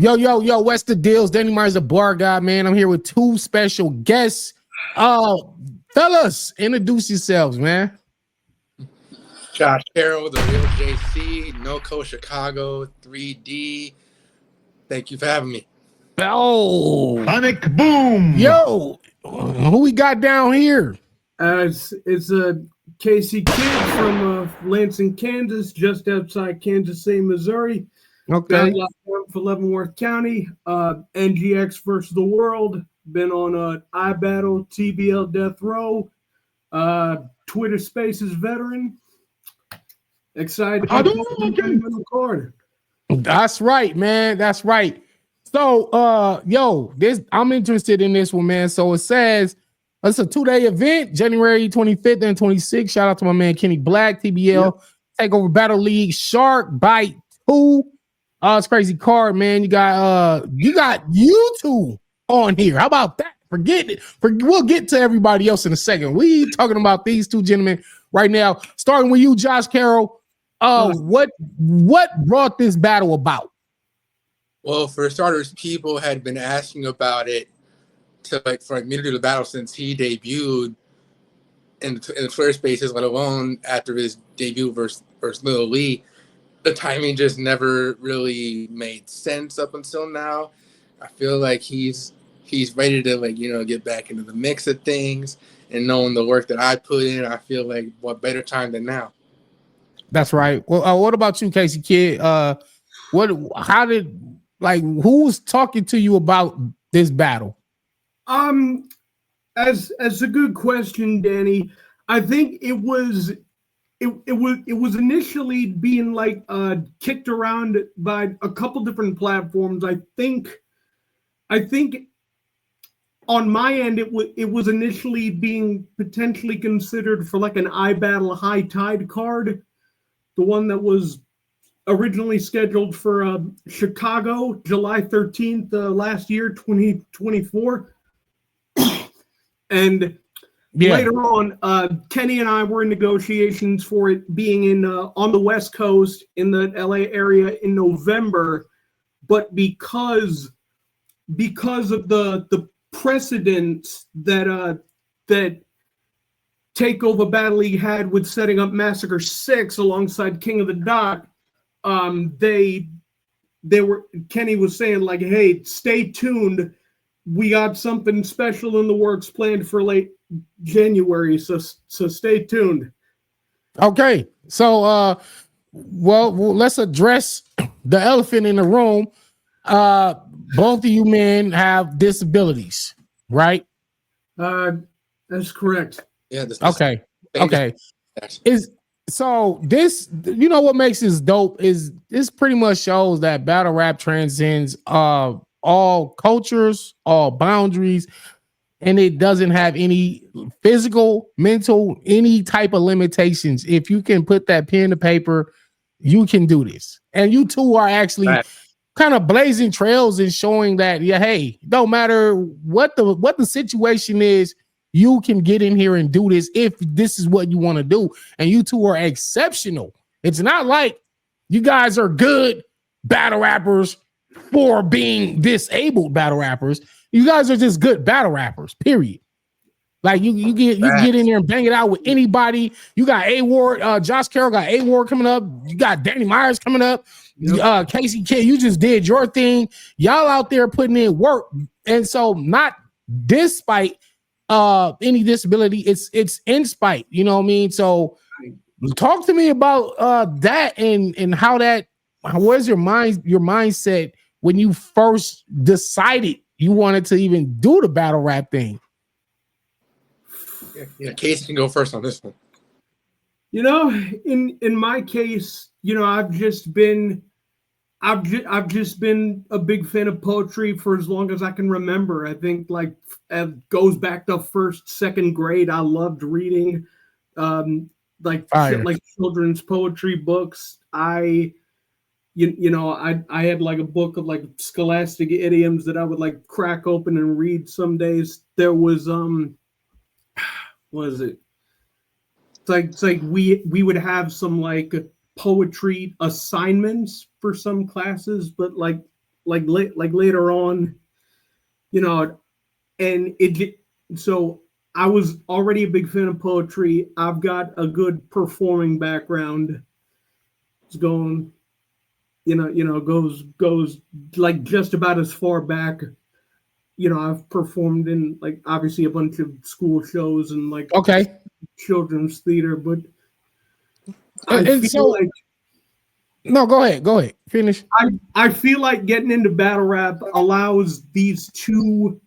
Yo, what's the deals? Danny Myers, a bar guy, man. I'm here with two special guests. Fellas, introduce yourselves, man. Josh Carroll, the real JC, NoCo Chicago, 3D. Thank you for having me. Oh, Sonic Boom. Yo, who we got down here? It's a Casey Kid from Lansing, Kansas, just outside Kansas City, Missouri. Okay. For Leavenworth County. NGX versus the World. Been on iBattle, TBL Death Row. Twitter Spaces veteran. Excited. That's right, man. That's right. So, I'm interested in this one, man. So it says it's a 2-day event, January 25th and 26th. Shout out to my man Kenny Black, TBL Takeover Battle League Shark Bite 2. It's crazy card, man. You got you two on here. How about that? Forget it. We'll get to everybody else in a second. We talking about these two gentlemen right now. Starting with you, Josh Carroll. What brought this battle about? Well, for starters, people had been asking about it for me to do the battle since he debuted in the Twitter Spaces, let alone after his debut versus Lil Lee. The timing just never really made sense up until now. I feel like he's ready to get back into the mix of things, and knowing the work that I put in, I feel like what better time than now. That's right. Well, what about you, Casey Kid? Who was talking to you about this battle? As a good question, Danny. I think it was initially being kicked around by a couple different platforms. I think on my end it was initially being potentially considered for like an iBattle High Tide card, the one that was originally scheduled for Chicago, July 13th last year, 2024. And later on, Kenny and I were in negotiations for it being in on the West Coast in the LA area in November, but because of the precedents that Takeover Battle League had with setting up Massacre 6 alongside King of the Dot, Kenny was saying like, hey, stay tuned. We got something special in the works planned for late January, so stay tuned. Okay, so let's address the elephant in the room. Both of you men have disabilities, right? That's correct. Yeah. Okay. So this, what makes this dope is this pretty much shows that battle rap transcends all cultures, all boundaries, and it doesn't have any physical, mental, any type of limitations. If you can put that pen to paper, you can do this. And you two are actually kind of blazing trails and showing that, hey, no matter what the situation is, you can get in here and do this if this is what you want to do. And you two are exceptional. It's not like you guys are good battle rappers for being disabled battle rappers. You guys are just good battle rappers, period. Like you get in there and bang it out with anybody. You got A-Ward, Josh Carroll got A-Ward coming up. You got Danny Myers coming up. Yep. Casey K, you just did your thing. Y'all out there putting in work. And so not despite any disability, it's in spite, you know what I mean? So talk to me about that and how where's your mindset when you first decided you wanted to even do the battle rap thing? Yeah, Casey can go first on this one. In my case, I've just been a big fan of poetry for as long as I can remember. I think it goes back to first, second grade. I loved reading children's poetry books. I had like a book of like scholastic idioms that I would like crack open and read some days. There was what is it? It's like we would have some like poetry assignments for some classes, but like later on, and so I was already a big fan of poetry. I've got a good performing background. It's going, goes like just about as far back. I've performed in like obviously a bunch of school shows and like children's theater, but I feel like no, go ahead, finish. I feel like getting into battle rap allows these two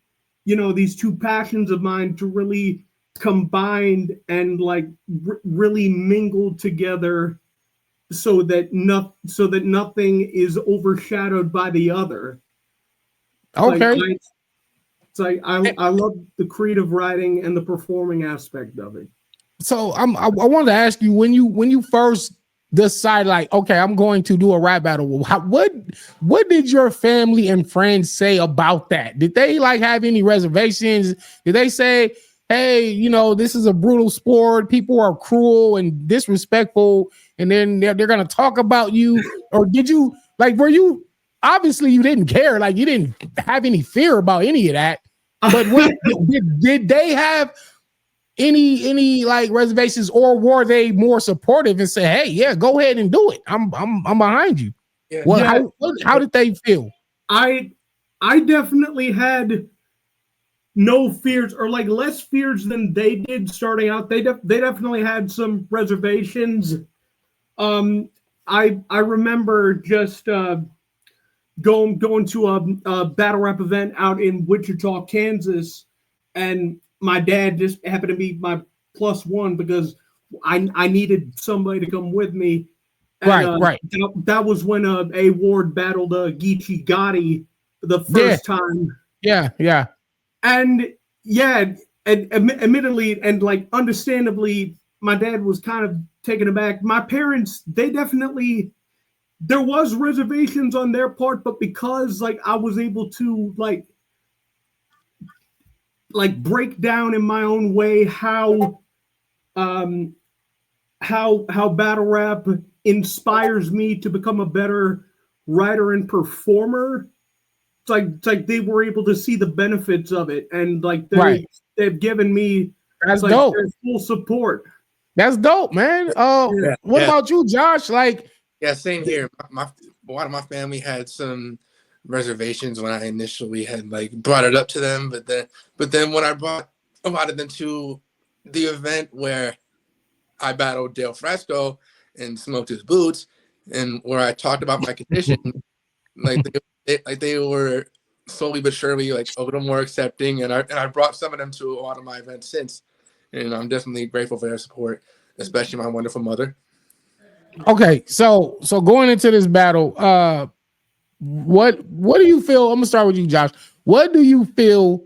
passions of mine to really combine and like really mingle together, so that nothing is overshadowed by the other. Okay. I love the creative writing and the performing aspect of it. So I wanted to ask you, when you first decide, like, okay, I'm going to do a rap battle, what did your family and friends say about that? Did they like have any reservations? Did they say, hey, this is a brutal sport, people are cruel and disrespectful, and then they're gonna talk about you? Or did you, like, were you, obviously you didn't care, like you didn't have any fear about any of that, but did they have any like reservations, or were they more supportive and say, hey, yeah, go ahead and do it, I'm behind you? How did they feel? I definitely had no fears, or like less fears than they did starting out. They definitely had some reservations. I remember just going to a battle rap event out in Wichita, Kansas, and my dad just happened to be my +1 because I needed somebody to come with me. And, right. That was when A Ward battled Geechee Gotti the first time. Yeah. And admittedly and like understandably, my dad was kind of taken aback. My parents, they definitely, there was reservations on their part, but because like I was able to like break down in my own way how battle rap inspires me to become a better writer and performer. It's like they were able to see the benefits of it, and like they've given me dope. Their full support. That's dope, man. What about you, Josh? Like, same here. A lot of my family had some reservations when I initially had like brought it up to them, but then when I brought a lot of them to the event where I battled Dale Fresco and smoked his boots, and where I talked about my condition, they were slowly but surely like a little more accepting, and I brought some of them to a lot of my events since, and I'm definitely grateful for their support, especially my wonderful mother. Okay, so going into this battle, what do you feel? I'm gonna start with you, Josh. What do you feel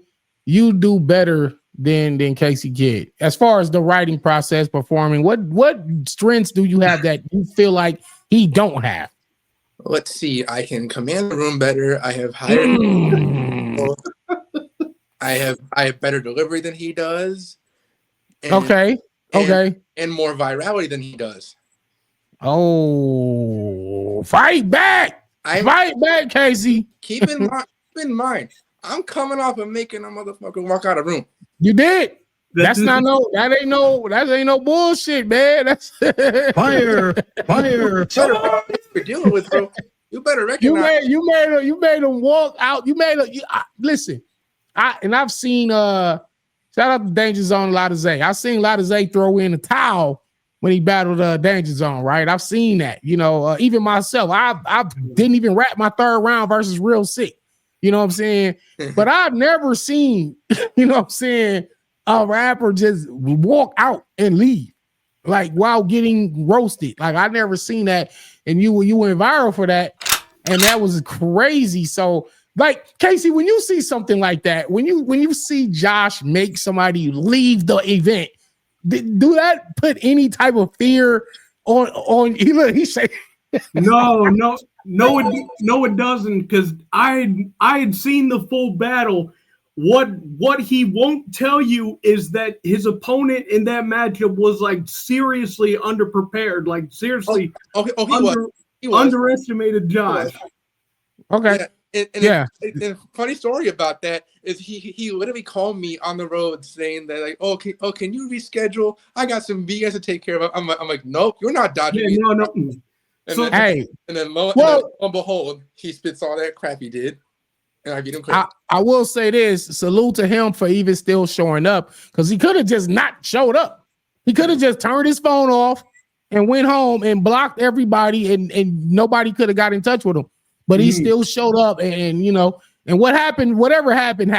you do better than Casey Kidd as far as the writing process, performing? What strengths do you have that you feel like he don't have? Let's see. I can command the room better. I have higher. I have better delivery than he does. And, and more virality than he does. Oh, fight back! Fight back, Casey. Keep in mind, I'm coming off of making a motherfucker walk out of room. You did. That ain't no bullshit, man. That's fire. You're dealing with, bro. You better recognize. You made him walk out. Listen. I've seen shout out to Danger Zone Lotta Zay. I've seen Lotta Zay throw in a towel when he battled Danger Zone, right? I've seen that. Even myself, I didn't even rap my third round versus Real Sick. You know what I'm saying? But I've never seen, a rapper just walk out and leave, like while getting roasted. Like I never seen that, and you went viral for that, and that was crazy. So, like Casey, when you see something like that, when you see Josh make somebody leave the event, do that put any type of fear on? He say, no, it doesn't, because I had seen the full battle. What he won't tell you is that his opponent in that matchup was like seriously underprepared, like seriously he was. Underestimated Josh. Okay. And funny story about that is he literally called me on the road saying that like, can you reschedule? I got some VS to take care of. I'm like, nope, you're not dodging me. No. And So then, and then lo and behold, he spits all that crap he did, and I beat him crazy. I will say this: salute to him for even still showing up, because he could have just not showed up. He could have just turned his phone off and went home and blocked everybody, and nobody could have got in touch with him. But he still showed up, and and what happened, whatever happened.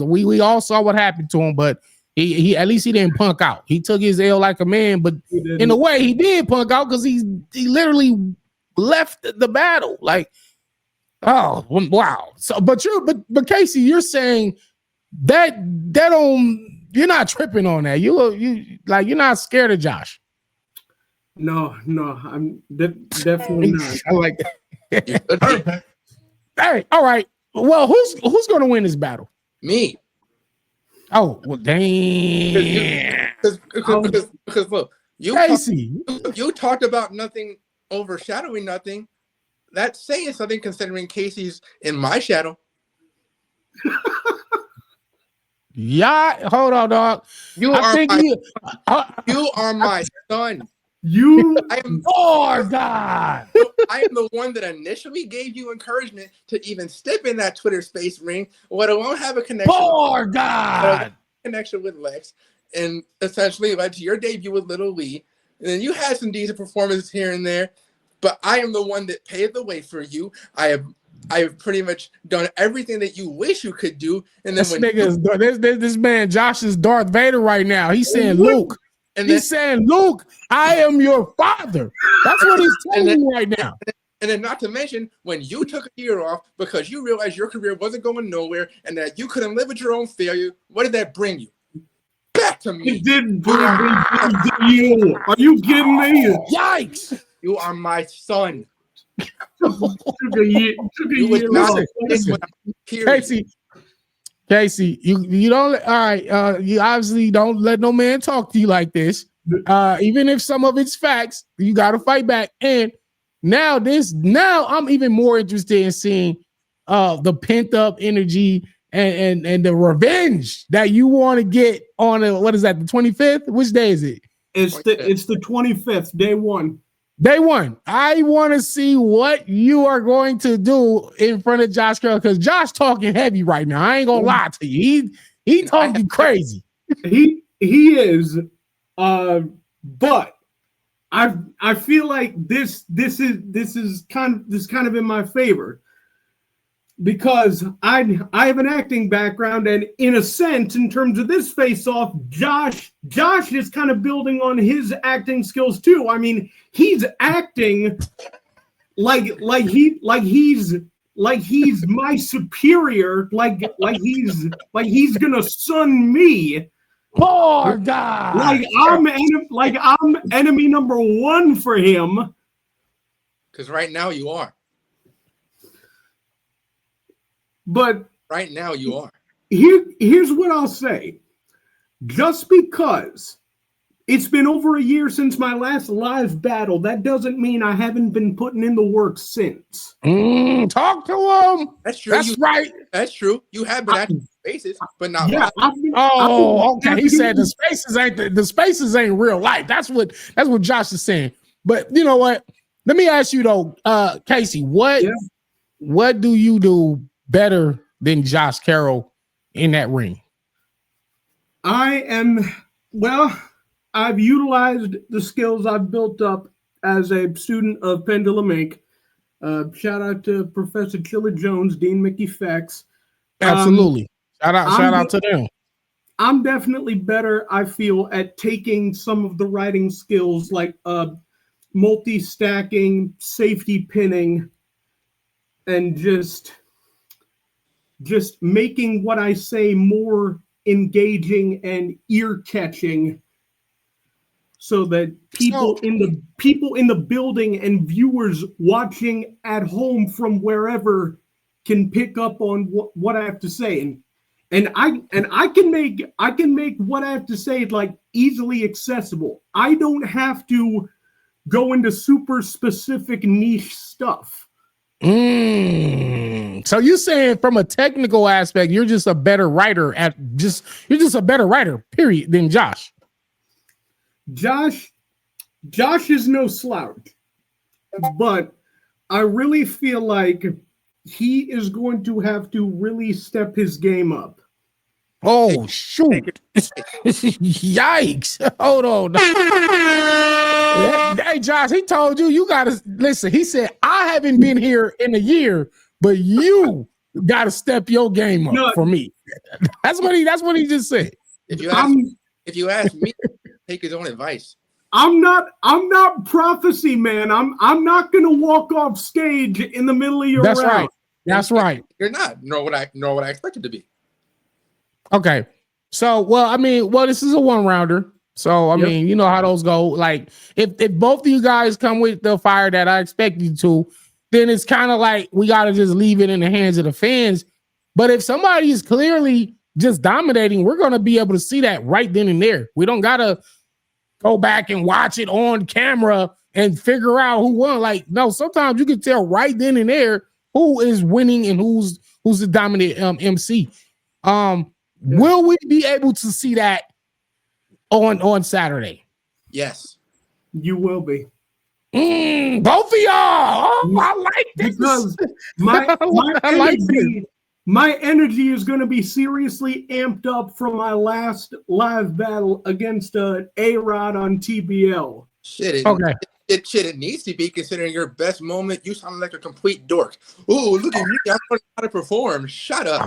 We all saw what happened to him, but he at least he didn't punk out. He took his L like a man, but in a way he did punk out because he literally left the battle. Like, oh wow. So but Casey, you're saying that you're not tripping on that. You're not scared of Josh. No, I'm definitely not. I like that. Hey, all right. Well, who's going to win this battle? Me. Oh, well, damn. Because look, Casey, you talked about nothing overshadowing nothing. That's saying something considering Casey's in my shadow. Yeah, hold on, dog. You are my son. I am God. I am the one that initially gave you encouragement to even step in that Twitter space ring, let alone have a connection. Poor God. Connection with Lex, and essentially led to your debut with Little Lee. And then you had some decent performances here and there, but I am the one that paved the way for you. I have pretty much done everything that you wish you could do. And then this man Josh is Darth Vader right now. He's saying, Luke. And he's saying, Luke, I am your father. That's what he's telling you right now. And then not to mention, when you took a year off because you realized your career wasn't going nowhere and that you couldn't live with your own failure, what did that bring you? Back to me. It didn't bring me to you. Are you kidding me? Yikes. You are my son. Casey, you don't. All right, you obviously don't let no man talk to you like this. Even if some of it's facts, you got to fight back. And now I'm even more interested in seeing the pent up energy and the revenge that you want to get on what is that, the 25th? Which day is it? It's the 25th, day one. Day one. I want to see what you are going to do in front of Josh Carroll, because Josh talking heavy right now. I ain't gonna lie to you. He talking crazy. He is. But I feel like this is kind of in my favor, because I have an acting background, and in a sense, in terms of this face-off, Josh is kind of building on his acting skills too. I mean, he's acting like he's my superior, like he's gonna son me. Poor God. Like I'm enemy number one for him. Because right now you are. But right now you are. Here's what I'll say. Just because it's been over a year since my last live battle, that doesn't mean I haven't been putting in the work since. Talk to him. That's true. That's right. That's true. You have been acting spaces, but not live. Okay. He said the spaces ain't real life. That's what Josh is saying. But you know what? Let me ask you though, Casey, what do you do better than Josh Carroll in that ring? I've utilized the skills I've built up as a student of Pendulum Inc. Shout out to Professor Chilla Jones, Dean Mickey Fex. Absolutely. Shout out to them. I'm definitely better, I feel, at taking some of the writing skills like multi-stacking, safety pinning, and just making what I say more engaging and ear-catching, so that people in the building and viewers watching at home from wherever can pick up on what I have to say, and I can make what I have to say like easily accessible. I don't have to go into super specific niche stuff. So you saying from a technical aspect, you're just a better writer you're just a better writer, period, than Josh. Josh is no slouch, but I really feel like he is going to have to really step his game up. Oh, shoot. Yikes. Hold on. Hey, Josh, he told you got to listen. He said, I haven't been here in a year, but you got to step your game up for me. That's what he just said. If you ask me, take his own advice. I'm not prophecy, man. I'm not gonna walk off stage in the middle of your round. Right. That's right. You're not, nor what I expected to be. Okay. So, this is a 1-rounder. So, I mean, you know how those go. Like, if both of you guys come with the fire that I expect you to, then it's kind of like we got to just leave it in the hands of the fans. But if somebody is clearly just dominating, we're going to be able to see that right then and there. We don't got to go back and watch it on camera and figure out who won. Like, no, sometimes you can tell right then and there who is winning and who's the dominant MC. Will we be able to see that on Saturday? Yes. You will be. Both of y'all. Oh, I like this. Because my energy is going to be seriously amped up from my last live battle against A-Rod on TBL. It needs to be, considering your best moment. You sound like a complete dork. Ooh, look at me. I don't know how to perform. Shut up.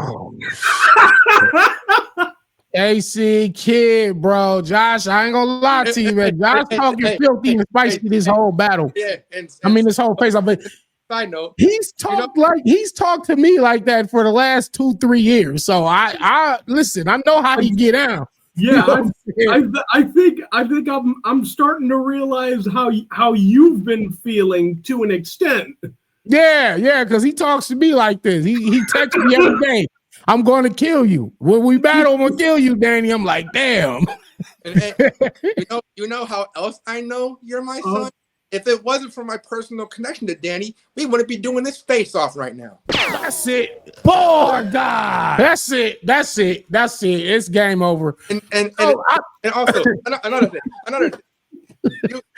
AC Kid, bro. Josh, I ain't gonna lie to you, man. Josh talking filthy and spicy this whole battle. Yeah, this whole face off. Side note, he's talked to me like that for the last 2-3 years. So I listen. I know how he get down. Yeah, I think I'm starting to realize how you've been feeling to an extent. Yeah, because he talks to me like this. He texts me every day. I'm going to kill you. When we battle, I'm going to kill you, Danny. I'm like, damn. And you know how else I know you're my son? If it wasn't for my personal connection to Danny, we wouldn't be doing this face-off right now. That's it. Poor God. That's it. It's game over. And also another thing.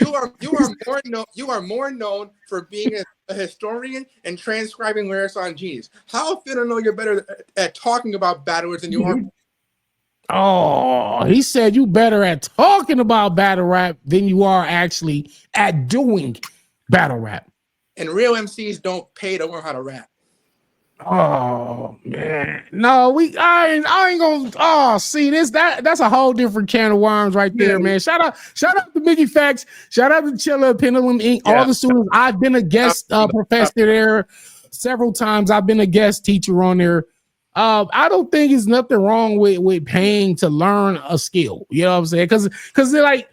You are more known for being a historian and transcribing lyrics on Genius. How if you don't know you're better at talking about battlers than you are? Oh, he said you better at talking about battle rap than you are actually at doing battle rap. And real MCs don't pay to learn how to rap. Oh man, no, I ain't gonna. Oh, see this that's a whole different can of worms right there, man. Shout out to Biggie Facts. Shout out to Chilla, Pendulum Inc. All the students. I've been a guest professor there several times. I've been a guest teacher on there. I don't think there's nothing wrong with paying to learn a skill. You know what I'm saying? Because they're like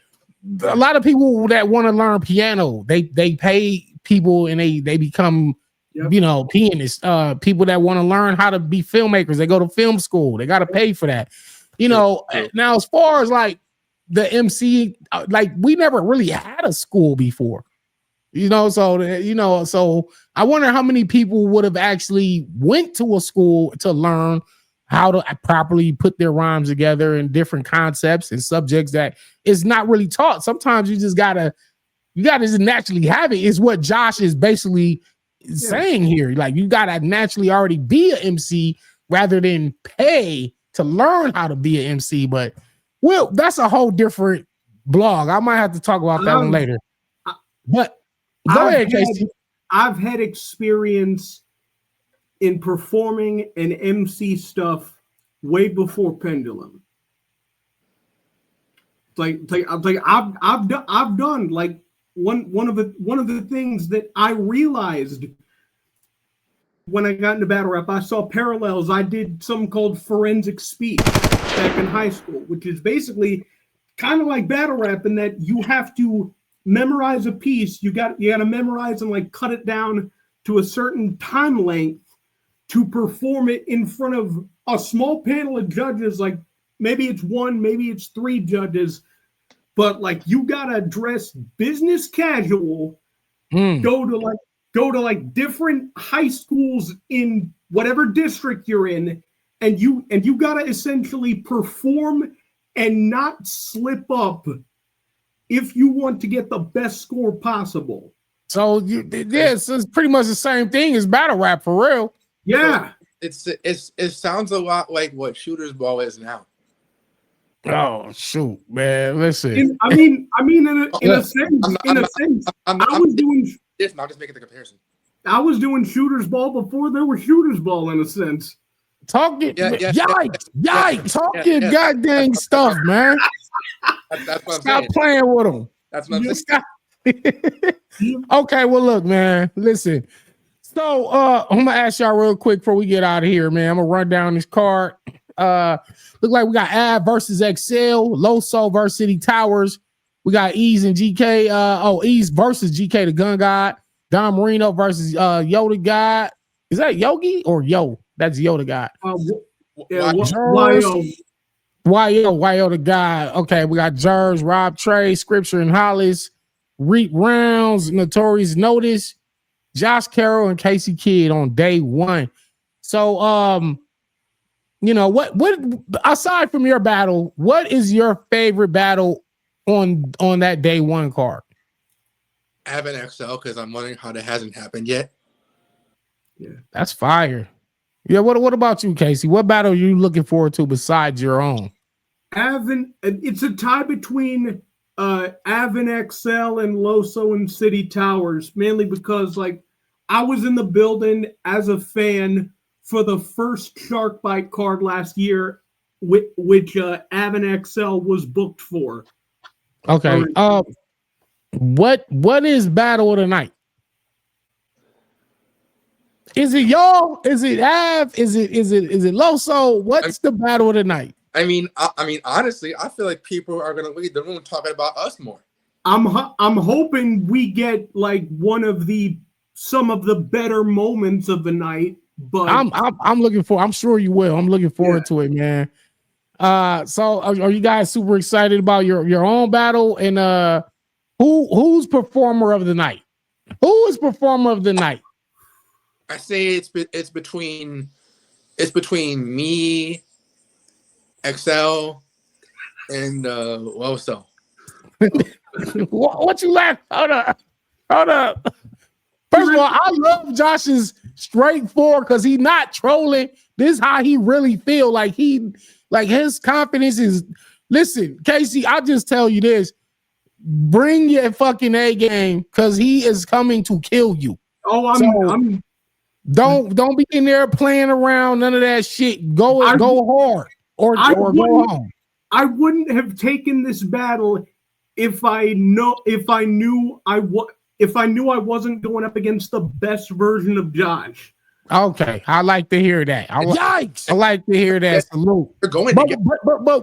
a lot of people that want to learn piano, they pay people and they become pianists. People that want to learn how to be filmmakers, they go to film school. They got to pay for that. Now as far as like the MC, like we never really had a school before. So I wonder how many people would have actually went to a school to learn how to properly put their rhymes together and different concepts and subjects that is not really taught. Sometimes you gotta just naturally have it, is what Josh is basically saying here. Like you gotta naturally already be an MC rather than pay to learn how to be an MC. But that's a whole different blog. I might have to talk about that one later. But go ahead, Casey. I've had experience in performing and MC stuff way before Pendulum. Like I've done like one of the things that I realized when I got into battle rap. I saw parallels. I did something called forensic speech back in high school, which is basically kind of like battle rap in that you have to memorize a piece. You got to memorize and like cut it down to a certain time length to perform it in front of a small panel of judges. Like maybe it's 1, maybe it's 3 judges, but like you got to dress business casual, go go to like different high schools in whatever district you're in, and you gotta essentially perform and not slip up if you want to get the best score possible. So it's pretty much the same thing as battle rap for real. Yeah. So it sounds a lot like what Shooter's Ball is now. Oh shoot, man! Listen, in a sense, I'm just making the comparison. I was doing Shooter's Ball before there was Shooter's Ball in a sense. Talking, yikes! Talking goddamn stuff, man. That's what Stop I'm saying. playing with them. That's what I'm saying. Okay, well, look, man. Listen. So, I'm gonna ask y'all real quick before we get out of here, man. I'm gonna run down this card. Look like we got Av versus XL, Loso versus City Towers. We got Ease and GK. Ease versus GK the Gun God. Don Marino versus Yoda God. Is that Yogi or Yo? That's Yoda God. YO the God. Okay, we got Jers, Rob Trey, Scripture and Hollis, Reap Rounds, Notorious Notice, Josh Carroll, and Casey Kidd on day one. So, you know, what aside from your battle, what is your favorite battle on that day one card? Av and XL, because I'm wondering how that hasn't happened yet. Yeah, that's fire. Yeah, what about you, Casey? What battle are you looking forward to besides your own? It's a tie between Avon XL and Loso and City Towers, mainly because like I was in the building as a fan for the first Shark Bite card last year, which Avon XL was booked for. Okay. What is battle of the night? Is it y'all? Is it Av? Is it Loso? What's the battle of the night? I mean, honestly, I feel like people are gonna leave the room talking about us more. I'm hoping we get like some of the better moments of the night. But I'm looking for. I'm sure you will. I'm looking forward to it, man. So are you guys super excited about your own battle? And who's performer of the night? Who is performer of the night? I say it's between me, XL, and Loso. What you laugh? Hold up. First of all, I love Josh's straightforward because he's not trolling. This is how he really feel. Like his confidence is. Listen, Casey, I'll just tell you this: bring your fucking A game because he is coming to kill you. Oh, Don't be in there playing around. None of that shit. Go hard or go home. I wouldn't have taken this battle if I knew I wasn't going up against the best version of Josh. Okay, I like to hear that. Yikes! I like to hear that. Salute. We're going but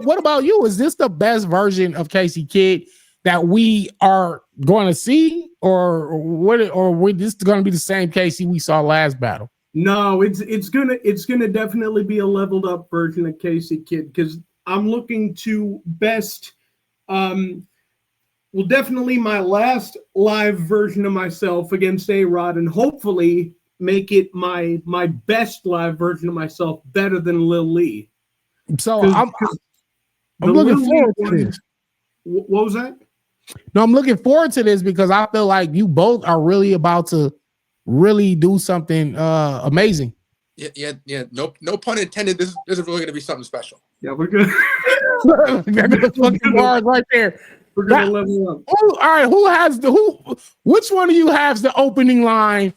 what about you? Is this the best version of Casey Kidd that we are going to see, or what? Or this going to be the same Casey we saw last battle? No, it's gonna definitely be a leveled up version of Casey Kidd because I'm looking to best. Well, definitely my last live version of myself against A-Rod, and hopefully make it my best live version of myself, better than Lil Lee. So I'm looking forward to this. What was that? No, I'm looking forward to this because I feel like you both are really about to really do something amazing. Yeah. No pun intended. This is really going to be something special. Yeah, we're good. Fucking bars right there. We're gonna level up. All right, which one of you has the opening line?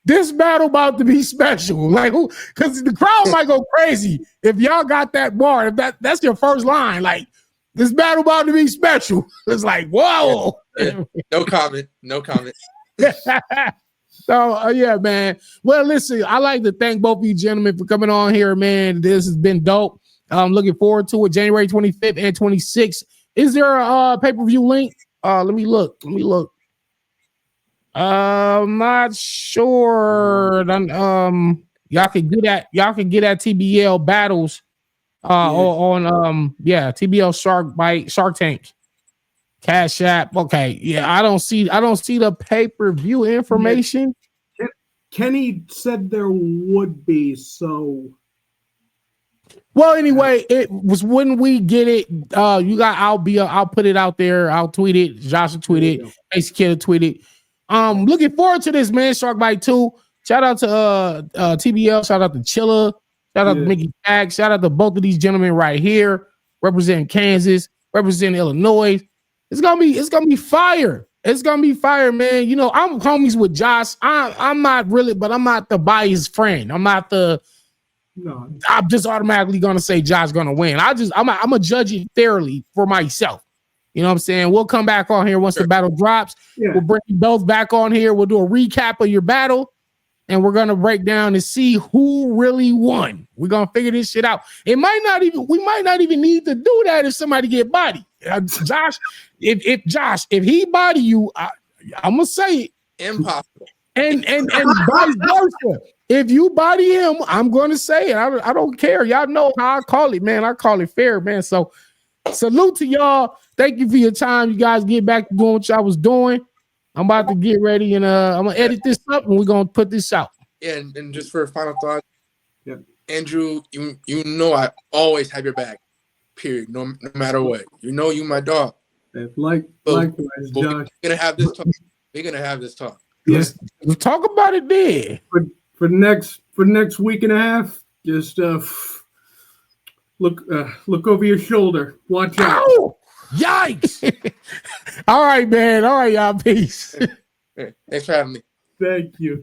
This battle about to be special. Like who? Because the crowd might go crazy if y'all got that bar. If that's your first line, like this battle about to be special. It's like, whoa. Yeah. No comment. So yeah, man. Well, listen, I like to thank both of you gentlemen for coming on here, man. This has been dope. I'm looking forward to it. January 25th and 26th. Is there a pay-per-view link? Let me look. I'm not sure. Y'all can get at TBL battles on TBL Shark Tank. Cash App. Okay. Yeah, I don't see the pay-per-view information. Kenny said there would be, so. Well, anyway, it was when we get it. I'll put it out there. I'll tweet it. Josh will tweet it. Ace Kid will tweet it. Looking forward to this, man. Shark Bite 2. Shout out to TBL. Shout out to Chilla. Shout out to Mickey Jack. Shout out to both of these gentlemen right here, representing Kansas, representing Illinois. It's gonna be fire. It's gonna be fire, man. You know, I'm homies with Josh. I'm not really, but I'm not the biased friend. I'm not the. No, I'm just automatically gonna say Josh's gonna win. I'm gonna judge it fairly for myself. You know what I'm saying? We'll come back on here once the battle drops. Yeah. We'll bring you both back on here. We'll do a recap of your battle, and we're gonna break down and see who really won. We're gonna figure this shit out. We might not even need to do that if somebody get bodied. Josh, if he body you, I'm gonna say it. Impossible. And vice versa. If you body him, I'm gonna say it. I don't care. Y'all know how I call it, man. I call it fair, man. So salute to y'all. Thank you for your time. You guys get back to doing what y'all was doing. I'm about to get ready and I'm gonna edit this up and we're gonna put this out. Yeah, and just for a final thought, Andrew, you know I always have your back. Period. No matter what. You know you my dog. Likewise, Josh. We're gonna have this talk. We're gonna have this talk. Yes. Let's talk about it then. For next week and a half, just look over your shoulder. Watch out. Ow! Yikes! All right, man. All right, y'all. Peace. Thanks for having me. Thank you.